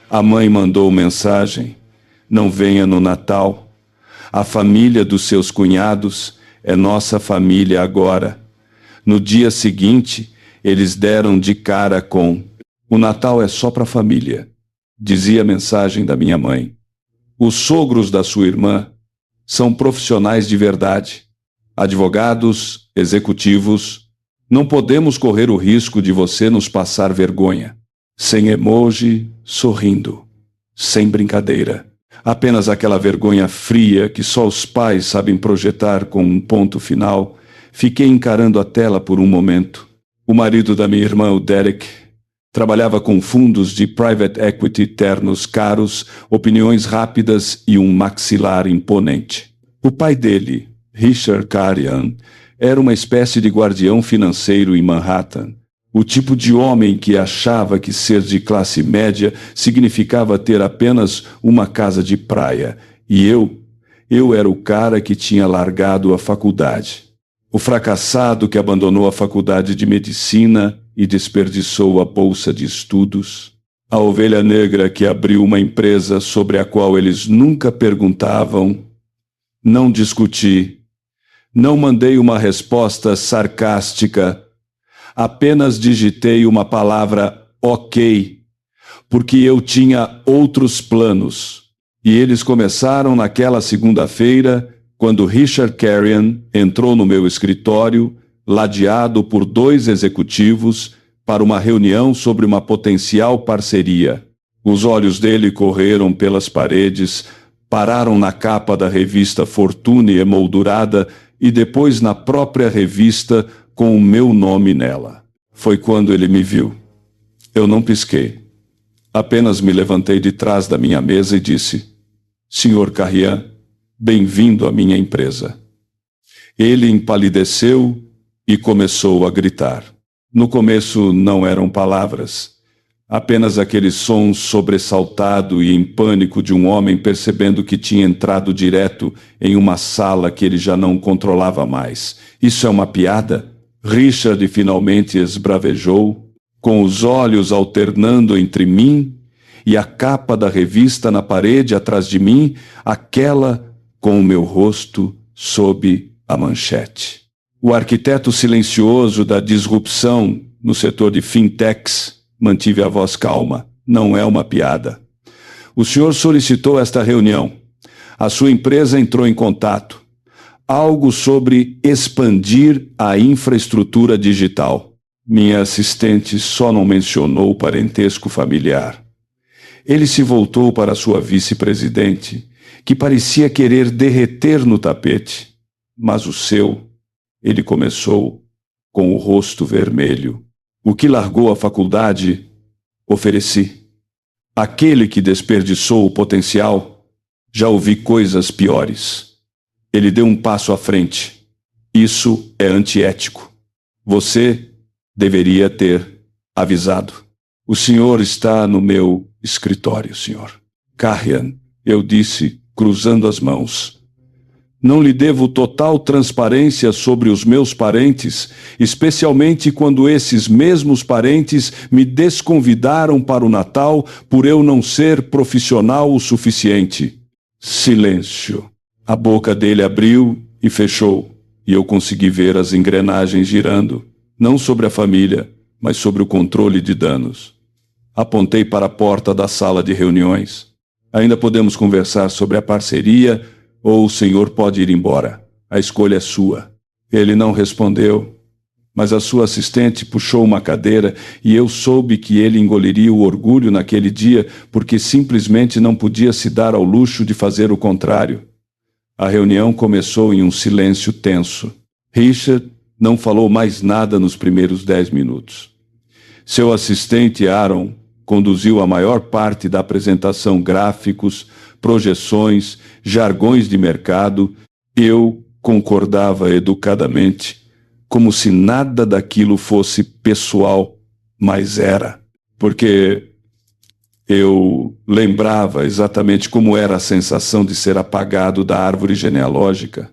A mãe mandou mensagem: não venha no Natal. A família dos seus cunhados é nossa família agora. No dia seguinte, eles deram de cara com: o Natal é só para a família, dizia a mensagem da minha mãe. Os sogros da sua irmã são profissionais de verdade, advogados, executivos. Não podemos correr o risco de você nos passar vergonha. Sem emoji, sorrindo. Sem brincadeira. Apenas aquela vergonha fria que só os pais sabem projetar com um ponto final. Fiquei encarando a tela por um momento. O marido da minha irmã, o Derek, trabalhava com fundos de private equity ternos caros, opiniões rápidas e um maxilar imponente. O pai dele, Richard Carrion, era uma espécie de guardião financeiro em Manhattan. O tipo de homem que achava que ser de classe média significava ter apenas uma casa de praia. E eu era o cara que tinha largado a faculdade. O fracassado que abandonou a faculdade de medicina e desperdiçou a bolsa de estudos. A ovelha negra que abriu uma empresa sobre a qual eles nunca perguntavam. Não discuti. Não mandei uma resposta sarcástica. Apenas digitei uma palavra ok, porque eu tinha outros planos. E eles começaram naquela segunda-feira, quando Richard Carrion entrou no meu escritório, ladeado por 2 executivos, para uma reunião sobre uma potencial parceria. Os olhos dele correram pelas paredes, pararam na capa da revista Fortune emoldurada e depois na própria revista com o meu nome nela. Foi quando ele me viu. Eu não pisquei. Apenas me levantei de trás da minha mesa e disse: Sr. Carrion, bem-vindo à minha empresa. Ele empalideceu e começou a gritar. No começo não eram palavras, apenas aquele som sobressaltado e em pânico de um homem percebendo que tinha entrado direto em uma sala que ele já não controlava mais. Isso é uma piada? Richard finalmente esbravejou, com os olhos alternando entre mim e a capa da revista na parede atrás de mim, aquela com o meu rosto sob a manchete. O arquiteto silencioso da disrupção no setor de fintechs mantive a voz calma. Não é uma piada. O senhor solicitou esta reunião. A sua empresa entrou em contato. Algo sobre expandir a infraestrutura digital. Minha assistente só não mencionou o parentesco familiar. Ele se voltou para sua vice-presidente, que parecia querer derreter no tapete. Mas o seu, ele começou com o rosto vermelho. O que largou a faculdade, ofereci. Aquele que desperdiçou o potencial, já ouvi coisas piores. Ele deu um passo à frente. Isso é antiético. Você deveria ter avisado. O senhor está no meu escritório, senhor. Carrion, eu disse, cruzando as mãos. Não lhe devo total transparência sobre os meus parentes, especialmente quando esses mesmos parentes me desconvidaram para o Natal por eu não ser profissional o suficiente. Silêncio. A boca dele abriu e fechou, e eu consegui ver as engrenagens girando, não sobre a família, mas sobre o controle de danos. Apontei para a porta da sala de reuniões. Ainda podemos conversar sobre a parceria, ou o senhor pode ir embora. A escolha é sua. Ele não respondeu, mas a sua assistente puxou uma cadeira e eu soube que ele engoliria o orgulho naquele dia porque simplesmente não podia se dar ao luxo de fazer o contrário. A reunião começou em um silêncio tenso. Richard não falou mais nada nos primeiros 10 minutos. Seu assistente Aaron conduziu a maior parte da apresentação, gráficos, projeções, jargões de mercado. Eu concordava educadamente, como se nada daquilo fosse pessoal, mas era. Porque eu lembrava exatamente como era a sensação de ser apagado da árvore genealógica.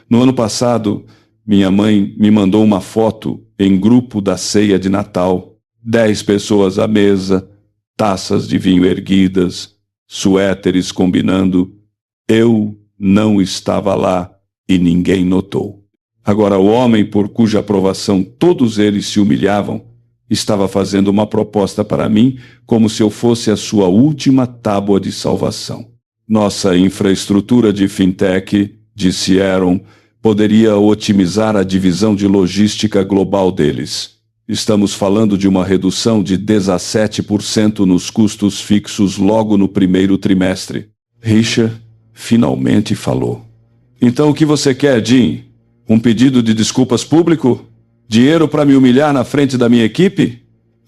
No ano passado, minha mãe me mandou uma foto em grupo da ceia de Natal. 10 pessoas à mesa, taças de vinho erguidas, suéteres combinando. Eu não estava lá e ninguém notou. Agora o homem por cuja aprovação todos eles se humilhavam, estava fazendo uma proposta para mim como se eu fosse a sua última tábua de salvação. Nossa infraestrutura de fintech, disse Aaron, poderia otimizar a divisão de logística global deles. Estamos falando de uma redução de 17% nos custos fixos logo no primeiro trimestre. Richard finalmente falou. Então o que você quer, Jim? Um pedido de desculpas público? Dinheiro para me humilhar na frente da minha equipe?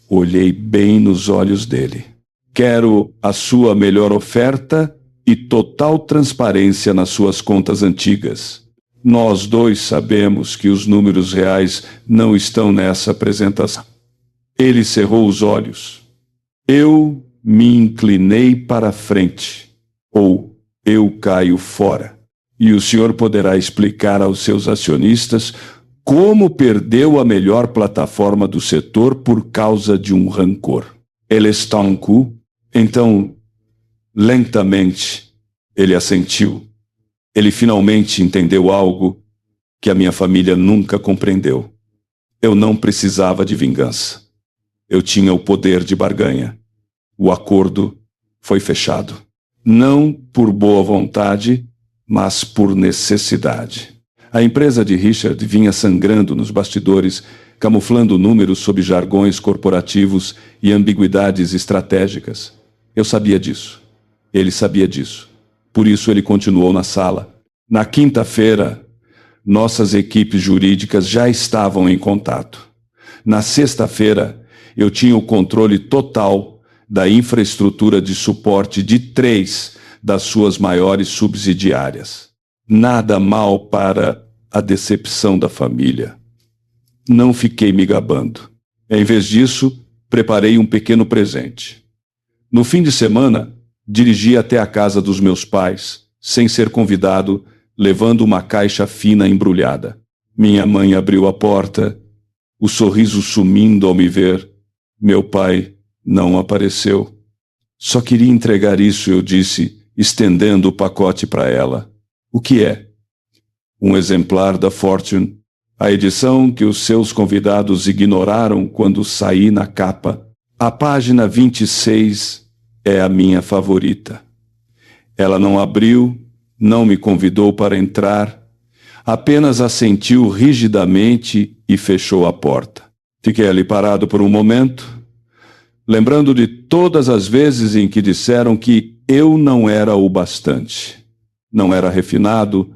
Olhei bem nos olhos dele. Quero a sua melhor oferta e total transparência nas suas contas antigas. Nós dois sabemos que os números reais não estão nessa apresentação. Ele cerrou os olhos. Eu me inclinei para a frente, ou eu caio fora. E o senhor poderá explicar aos seus acionistas como perdeu a melhor plataforma do setor por causa de um rancor. Ele estancou. Então, lentamente, ele assentiu. Ele finalmente entendeu algo que a minha família nunca compreendeu. Eu não precisava de vingança. Eu tinha o poder de barganha. O acordo foi fechado. Não por boa vontade, mas por necessidade. A empresa de Richard vinha sangrando nos bastidores, camuflando números sob jargões corporativos e ambiguidades estratégicas. Eu sabia disso. Ele sabia disso. Por isso ele continuou na sala. Na quinta-feira, nossas equipes jurídicas já estavam em contato. Na sexta-feira, eu tinha o controle total da infraestrutura de suporte de 3 das suas maiores subsidiárias. Nada mal para a decepção da família. Não fiquei me gabando. Em vez disso, preparei um pequeno presente. No fim de semana, dirigi até a casa dos meus pais, sem ser convidado, levando uma caixa fina embrulhada. Minha mãe abriu a porta, o sorriso sumindo ao me ver. Meu pai não apareceu. Só queria entregar isso, eu disse, estendendo o pacote para ela. O que é? Um exemplar da Fortune, a edição que os seus convidados ignoraram quando saí na capa. A página 26 é a minha favorita. Ela não abriu, não me convidou para entrar, apenas assentiu rigidamente e fechou a porta. Fiquei ali parado por um momento, lembrando de todas as vezes em que disseram que eu não era o bastante. Não era refinado,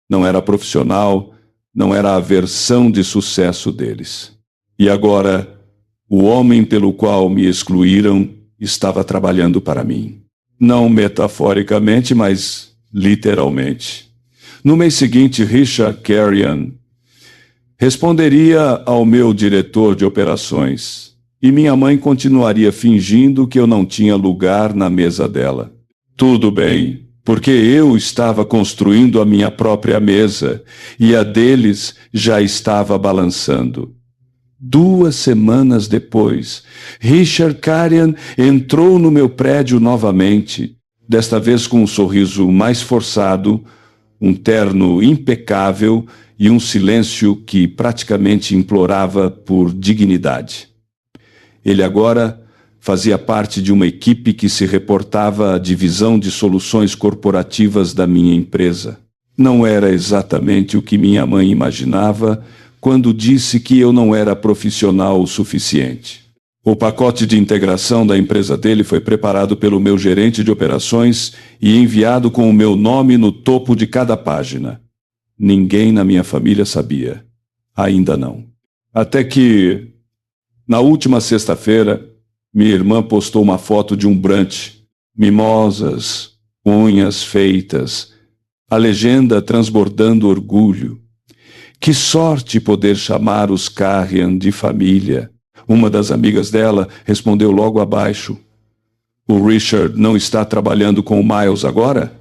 não era profissional, não era a versão de sucesso deles. E agora, o homem pelo qual me excluíram estava trabalhando para mim. Não metaforicamente, mas literalmente. No mês seguinte, Richard Carrion responderia ao meu diretor de operações e minha mãe continuaria fingindo que eu não tinha lugar na mesa dela. Tudo bem, porque eu estava construindo a minha própria mesa e a deles já estava balançando. 2 semanas depois, Richard Carrion entrou no meu prédio novamente, desta vez com um sorriso mais forçado, um terno impecável e um silêncio que praticamente implorava por dignidade. Ele agora fazia parte de uma equipe que se reportava à divisão de soluções corporativas da minha empresa. Não era exatamente o que minha mãe imaginava quando disse que eu não era profissional o suficiente. O pacote de integração da empresa dele foi preparado pelo meu gerente de operações e enviado com o meu nome no topo de cada página. Ninguém na minha família sabia. Ainda não. Até que, na última sexta-feira, minha irmã postou uma foto de um brunch. Mimosas, unhas feitas, a legenda transbordando orgulho. Que sorte poder chamar os Carrion de família. Uma das amigas dela respondeu logo abaixo. O Richard não está trabalhando com o Miles agora?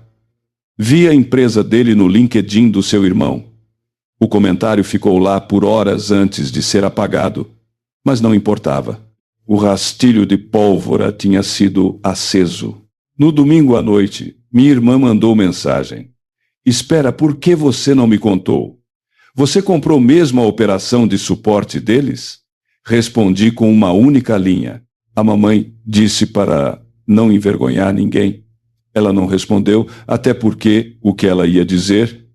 Vi a empresa dele no LinkedIn do seu irmão. O comentário ficou lá por horas antes de ser apagado, mas não importava. O rastilho de pólvora tinha sido aceso. No domingo à noite, minha irmã mandou mensagem. Espera, por que você não me contou? Você comprou mesmo a operação de suporte deles? Respondi com uma única linha. A mamãe disse para não envergonhar ninguém. Ela não respondeu, até porque o que ela ia dizer?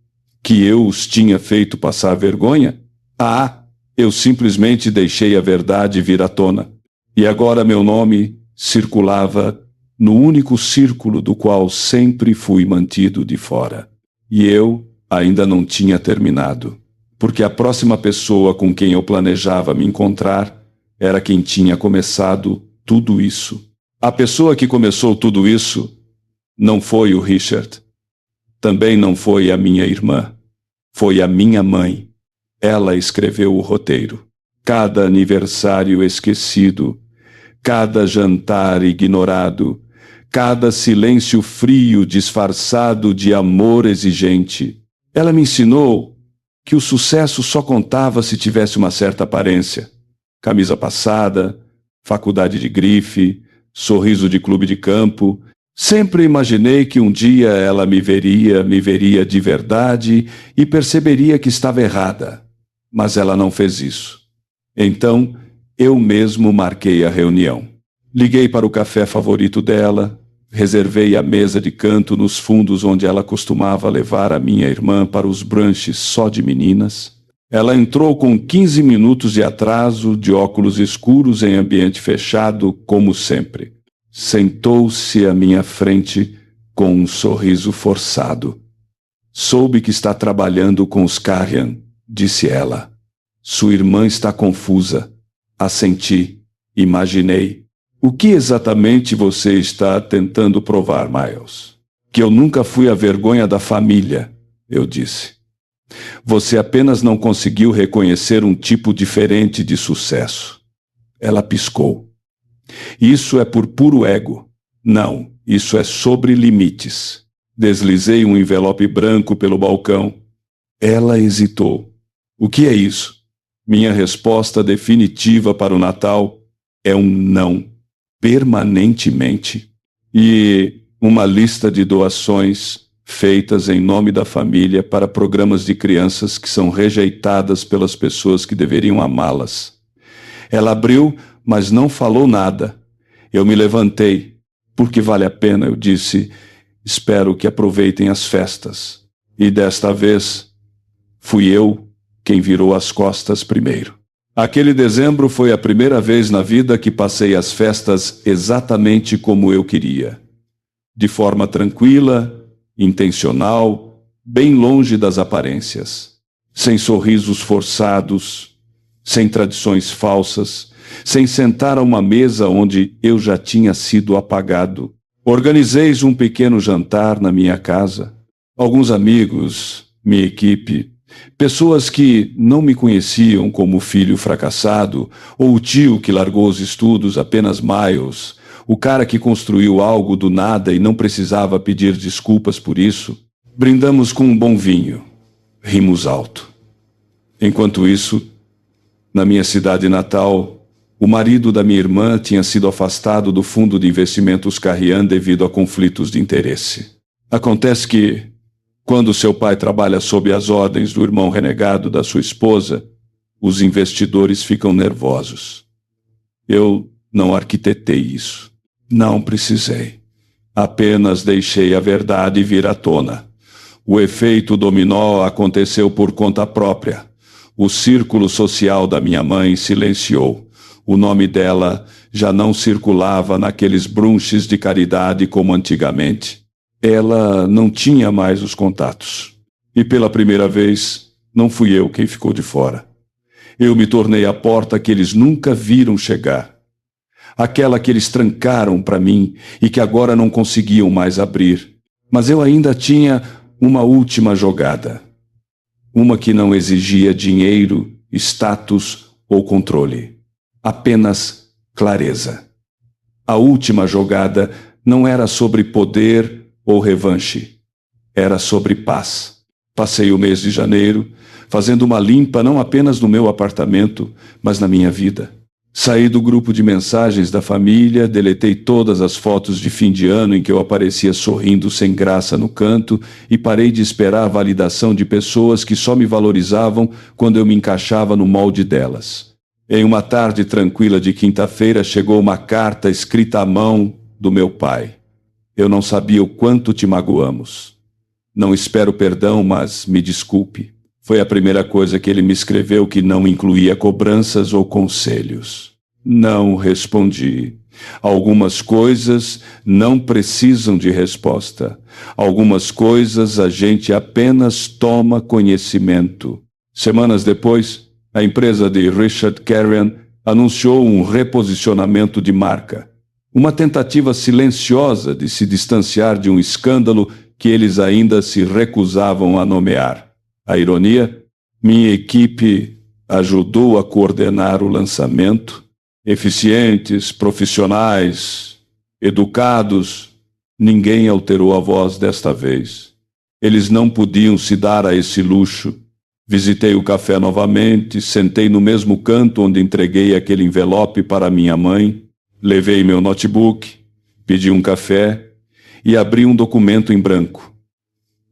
Que eu os tinha feito passar vergonha? Ah, eu simplesmente deixei a verdade vir à tona. E agora meu nome circulava no único círculo do qual sempre fui mantido de fora. E eu ainda não tinha terminado, porque a próxima pessoa com quem eu planejava me encontrar era quem tinha começado tudo isso. A pessoa que começou tudo isso não foi o Richard. Também não foi a minha irmã. Foi a minha mãe. Ela escreveu o roteiro. Cada aniversário esquecido, cada jantar ignorado, cada silêncio frio disfarçado de amor exigente. Ela me ensinou que o sucesso só contava se tivesse uma certa aparência. Camisa passada, faculdade de grife, sorriso de clube de campo. Sempre imaginei que um dia ela me veria de verdade e perceberia que estava errada. Mas ela não fez isso. Então, eu mesmo marquei a reunião. Liguei para o café favorito dela, reservei a mesa de canto nos fundos onde ela costumava levar a minha irmã para os brunches só de meninas. Ela entrou com 15 minutos de atraso, de óculos escuros em ambiente fechado, como sempre. Sentou-se à minha frente com um sorriso forçado. Soube que está trabalhando com os Carrion, disse ela. Sua irmã está confusa. Assenti. Imaginei. O que exatamente você está tentando provar, Miles? Que eu nunca fui a vergonha da família, eu disse. Você apenas não conseguiu reconhecer um tipo diferente de sucesso. Ela piscou. Isso é por puro ego. Não, isso é sobre limites. Deslizei um envelope branco pelo balcão. Ela hesitou. O que é isso? Minha resposta definitiva para o Natal é um não. Permanentemente. E uma lista de doações feitas em nome da família para programas de crianças que são rejeitadas pelas pessoas que deveriam amá-las. Ela abriu, mas não falou nada. Eu me levantei. Porque vale a pena, eu disse. Espero que aproveitem as festas. E desta vez, fui eu quem virou as costas primeiro. Aquele dezembro foi a primeira vez na vida que passei as festas exatamente como eu queria. De forma tranquila, intencional, bem longe das aparências. Sem sorrisos forçados, sem tradições falsas, sem sentar a uma mesa onde eu já tinha sido apagado. Organizei um pequeno jantar na minha casa. Alguns amigos, minha equipe, pessoas que não me conheciam como o filho fracassado ou o tio que largou os estudos, apenas Miles, o cara que construiu algo do nada e não precisava pedir desculpas por isso. Brindamos com um bom vinho. Rimos alto. Enquanto isso, na minha cidade natal, o marido da minha irmã tinha sido afastado do fundo de investimentos Carrion devido a conflitos de interesse. Acontece que, quando seu pai trabalha sob as ordens do irmão renegado da sua esposa, os investidores ficam nervosos. Eu não arquitetei isso. Não precisei. Apenas deixei a verdade vir à tona. O efeito dominó aconteceu por conta própria. O círculo social da minha mãe silenciou. O nome dela já não circulava naqueles brunches de caridade como antigamente. Ela não tinha mais os contatos. E pela primeira vez, não fui eu quem ficou de fora. Eu me tornei a porta que eles nunca viram chegar. Aquela que eles trancaram para mim e que agora não conseguiam mais abrir. Mas eu ainda tinha uma última jogada. Uma que não exigia dinheiro, status ou controle. Apenas clareza. A última jogada não era sobre poder ou revanche. Era sobre paz. Passei o mês de janeiro fazendo uma limpa não apenas no meu apartamento, mas na minha vida. Saí do grupo de mensagens da família, deletei todas as fotos de fim de ano em que eu aparecia sorrindo sem graça no canto e parei de esperar a validação de pessoas que só me valorizavam quando eu me encaixava no molde delas. Em uma tarde tranquila de quinta-feira chegou uma carta escrita à mão do meu pai. Eu não sabia o quanto te magoamos. Não espero perdão, mas me desculpe. Foi a primeira coisa que ele me escreveu que não incluía cobranças ou conselhos. Não respondi. Algumas coisas não precisam de resposta. Algumas coisas a gente apenas toma conhecimento. Semanas depois, a empresa de Richard Carrion anunciou um reposicionamento de marca. Uma tentativa silenciosa de se distanciar de um escândalo que eles ainda se recusavam a nomear. A ironia? Minha equipe ajudou a coordenar o lançamento. Eficientes, profissionais, educados, ninguém alterou a voz desta vez. Eles não podiam se dar a esse luxo. Visitei o café novamente, sentei no mesmo canto onde entreguei aquele envelope para minha mãe, levei meu notebook, pedi um café e abri um documento em branco.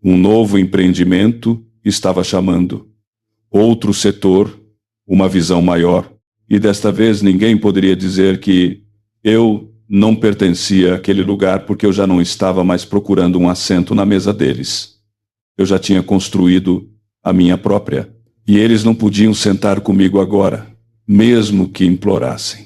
Um novo empreendimento estava chamando. Outro setor, uma visão maior. E desta vez ninguém poderia dizer que eu não pertencia àquele lugar porque eu já não estava mais procurando um assento na mesa deles. Eu já tinha construído a minha própria. E eles não podiam sentar comigo agora, mesmo que implorassem.